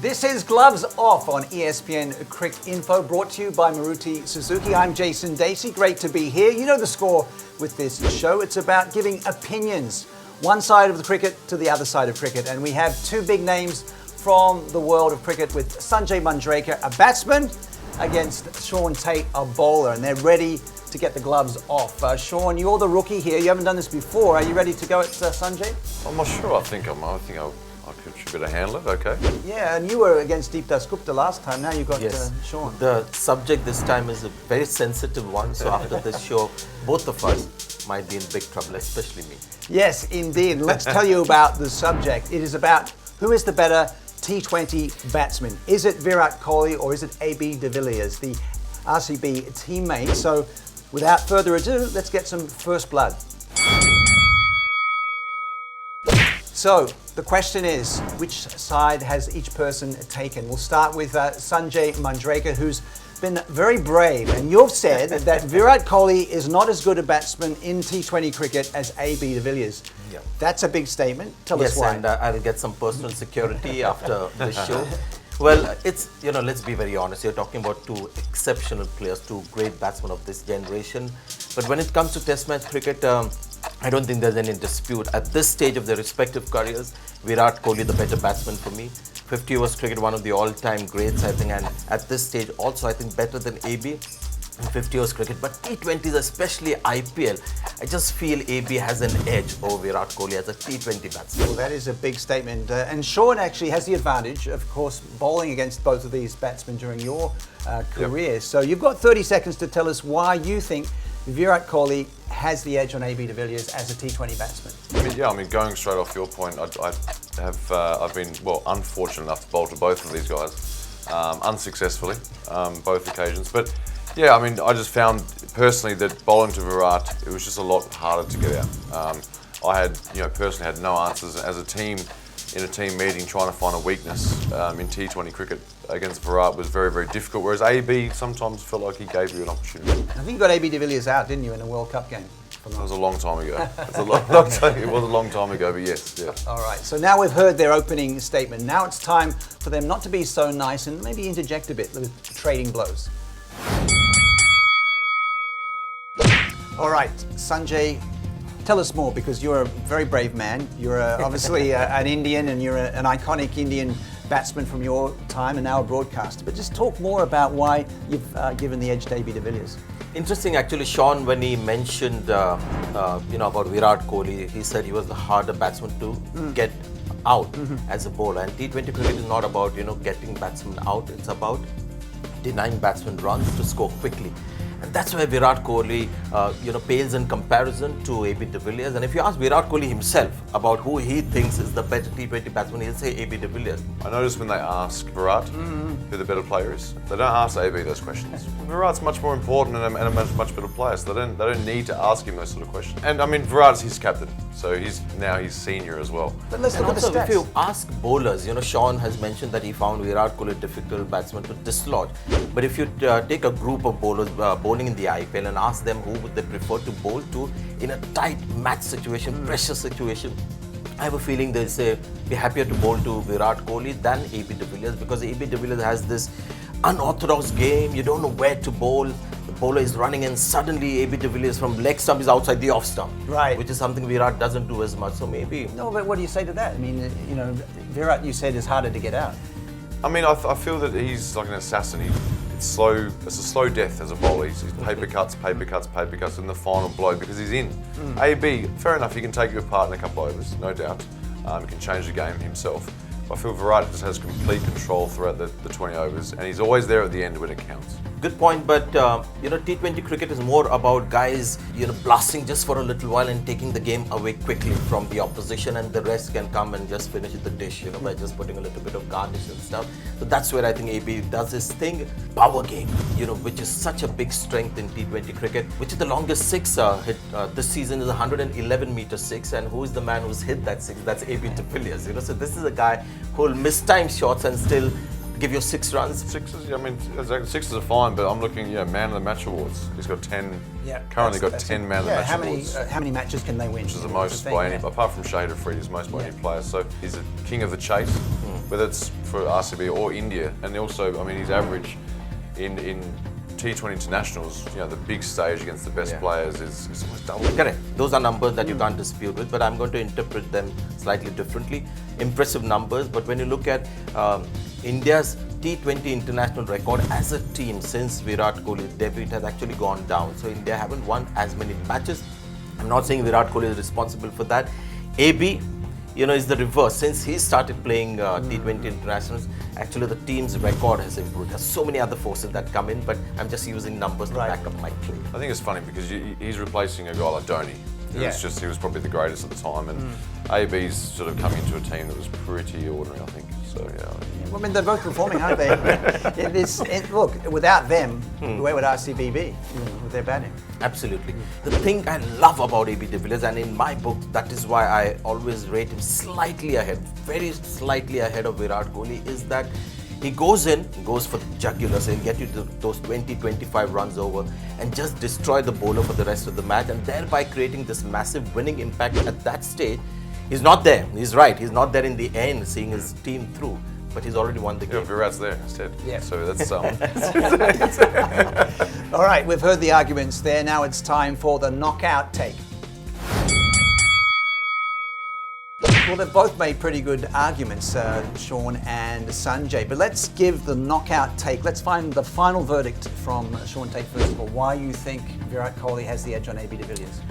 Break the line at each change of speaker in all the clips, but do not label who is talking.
This is Gloves Off on ESPN Cricinfo, brought to you by Maruti Suzuki. I'm Jason Dacey. Great to be here. You know the score with this show. It's about giving opinions, one side of the cricket to the other side of cricket. And we have two big names from the world of cricket with Sanjay Bangar, a batsman, against Shaun, Tait, a bowler. And they're ready to get the gloves off. Shaun, you're the rookie here. You haven't done this before. Are you ready to go at Sanjay?
I'm not sure. I think I should be able to handle it, okay.
Yeah, and you were against Deep Gupta last time. Now you've got Shaun.
The subject this time is a very sensitive one, so after this show, both of us might be in big trouble, especially me.
Yes, indeed. Let's tell you about the subject. It is about who is the better T20 batsman. Is it Virat Kohli or is it AB de Villiers, the RCB teammate? So without further ado, let's get some first blood. So the question is, which side has each person taken? We'll start with Sanjay Bangar, who's been very brave. And you've said that Virat Kohli is not as good a batsman in T20 cricket as AB de Villiers.
Yeah.
That's a big statement. Tell us why.
Yes, and I'll get some personal security after this show. Well, it's, let's be very honest. You're talking about two exceptional players, two great batsmen of this generation. But when it comes to Test match cricket, I don't think there's any dispute. At this stage of their respective careers, Virat Kohli the better batsman for me. 50 overs cricket, one of the all-time greats, I think, and at this stage also I think better than AB in 50 overs cricket. But T20s, especially IPL, I just feel AB has an edge over Virat Kohli as a T20 batsman.
Well, that is a big statement. And Shaun actually has the advantage, of course, bowling against both of these batsmen during your career. Yep. So you've got 30 seconds to tell us why you think Virat Kohli has the edge on AB de Villiers as a T20 batsman.
I mean, going straight off your point, I've been unfortunate enough to bowl to both of these guys, unsuccessfully, both occasions. But yeah, I mean, I just found personally that bowling to Virat, it was just a lot harder to get out. I had, personally had no answers as a team. In a team meeting, trying to find a weakness in T20 cricket against Virat was very, very difficult, whereas AB sometimes felt like he gave you an opportunity.
I think you got AB de Villiers out, didn't you, in a World Cup game?
That was a long time ago. It was a long time ago, but yes.
All right, so now we've heard their opening statement. Now it's time for them not to be so nice and maybe interject a bit with trading blows. All right, Sanjay, tell us more, because you're a very brave man. You're obviously an Indian, and you're an iconic Indian batsman from your time and now a broadcaster. But just talk more about why you've given the edge to AB de Villiers.
Interesting, actually, Shaun, when he mentioned about Virat Kohli, he said he was the harder batsman to get out as a bowler. And T20 cricket is not about getting batsmen out. It's about denying batsmen runs to score quickly. And that's why Virat Kohli, pales in comparison to AB de Villiers. And if you ask Virat Kohli himself about who he thinks is the better T20 batsman, he'll say AB de Villiers.
I notice when they ask Virat who the better player is, they don't ask AB those questions. Virat's much more important and a much better player, so they don't need to ask him those sort of questions. And I mean, Virat's his captain, so he's senior as as well.
But let's look at the stats.
If you ask bowlers, Shaun has mentioned that he found Virat Kohli a difficult batsman to dislodge. But if you take a group of bowlers bowling in the IPL and ask them who would they prefer to bowl to in a tight match situation, pressure situation, I have a feeling they'll say be happier to bowl to Virat Kohli than AB de Villiers, because AB de Villiers has this unorthodox game. You don't know where to bowl. The bowler is running and suddenly AB de Villiers from leg stump is outside the off stump.
Right.
Which is something Virat doesn't do as much. So maybe.
No, but what do you say to that? I mean, Virat, you said, is harder to get out.
I mean, I feel that he's like an assassin. It's a slow death as a bowler. He's paper cuts in the final blow because he's in. AB, fair enough, he can take you apart in a couple of overs, no doubt. He can change the game himself. I feel Virat just has complete control throughout the 20 overs, and he's always there at the end when it counts.
Good point, but T20 cricket is more about guys blasting just for a little while and taking the game away quickly from the opposition, and the rest can come and just finish the dish by just putting a little bit of garnish and stuff. So that's where I think AB does his thing. Power game, which is such a big strength in T20 cricket, which is the longest six hit this season is 111-meter six, and who is the man who's hit that six? That's AB de Villiers. So this is a guy who will miss time shots and still give you 6 runs.
Sixes, I mean, sixes are fine, but I'm looking, man of the match awards. He's got 10.
Yeah,
currently got 10 man of the match awards.
How many matches can they win?
Which is the most by any, apart from Shade of Freed, is most by any player. So he's a king of the chase, whether it's for RCB or India. And also, I mean, his average in T20 internationals, the big stage against the best players is almost double.
Correct. Those are numbers that you can't dispute with, but I'm going to interpret them slightly differently. Impressive numbers, but when you look at India's T20 international record as a team since Virat Kohli's debut, it has actually gone down. So India haven't won as many matches. I'm not saying Virat Kohli is responsible for that. AB, is the reverse. Since he started playing T20 internationals, actually the team's record has improved. There's so many other forces that come in, but I'm just using numbers to back up my claim.
I think it's funny because he's replacing a guy like Dhoni. He was probably the greatest at the time, and AB's sort of come into a team that was pretty ordinary, I think. So
I mean, they're both performing, aren't they? Look, without them, where would RCB be with their batting?
Absolutely. The thing I love about AB de Villiers, and in my book, that is why I always rate him slightly ahead, very slightly ahead of Virat Kohli, is that he goes for the jugular, so he'll get you to those 20-25 runs over and just destroy the bowler for the rest of the match, and thereby creating this massive winning impact at that stage. He's not there. He's right. He's not there in the end, seeing his team through. But he's already won the game.
Virat's there instead.
Yeah.
So that's
All right, we've heard the arguments there. Now it's time for the knockout take. Well, they've both made pretty good arguments, Shaun and Sanjay. But let's give the knockout take. Let's find the final verdict from Shaun Tait first of all. Why you think Virat Kohli has the edge on AB de Villiers?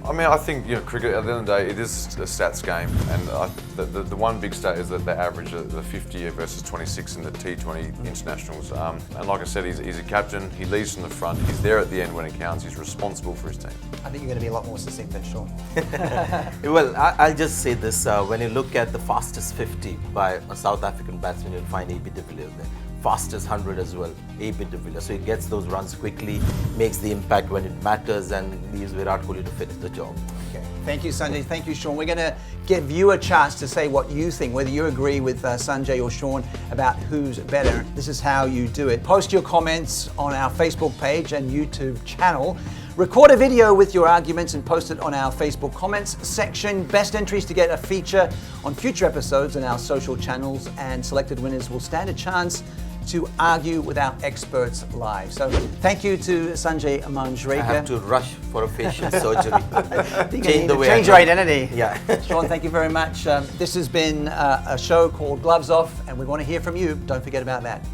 I mean, I think cricket at the end of the day, it is a stats game, and the one big stat is that they average the 50 versus 26 in the T20 internationals. And like I said, he's a captain. He leads from the front. He's there at the end when it counts. He's responsible for his team.
I think you're going to be a lot more succinct than Shaun.
Well, I'll just say this: when you look at the fastest 50 by a South African batsman, you'll find AB de Villiers there. Fastest 100 as well, AB de Villiers. So he gets those runs quickly, makes the impact when it matters, and leaves Virat Kohli to finish the job.
Okay. Thank you, Sanjay. Thank you, Shaun. We're going to give you a chance to say what you think, whether you agree with Sanjay or Shaun about who's better. This is how you do it. Post your comments on our Facebook page and YouTube channel. Record a video with your arguments and post it on our Facebook comments section. Best entries to get a feature on future episodes on our social channels, and selected winners will stand a chance to argue with our experts live. So thank you to Sanjay Manjrekar.
I have to rush for a facial surgery.
Change your identity.
Yeah.
Shaun, thank you very much. This has been a show called Gloves Off, and we want to hear from you. Don't forget about that.